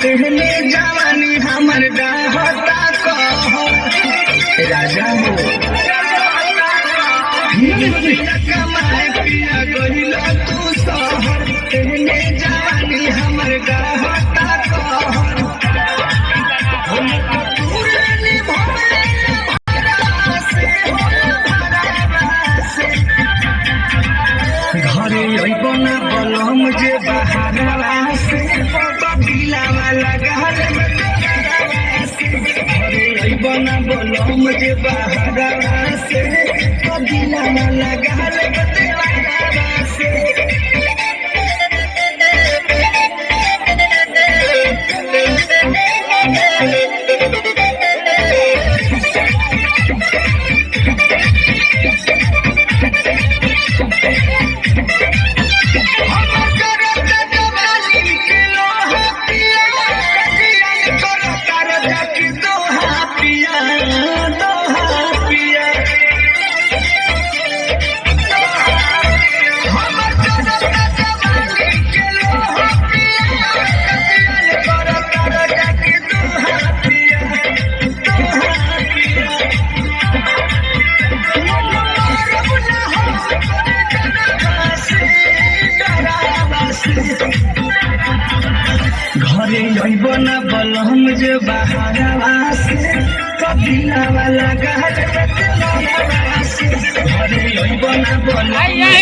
पहले जवानी हमर गाहता कह राजा हो कमाए पिया गइल तू शहर पहले जवानी हमर गाहता कह घरे अइबना बलम जे बहारा से बबिला वाला गहल घरे अइबना बलम जे बहारा से बबिला वाला गहल से घरे अइबना बलम जे बहारा से कबिला वाला गहल घरे अइबना बलम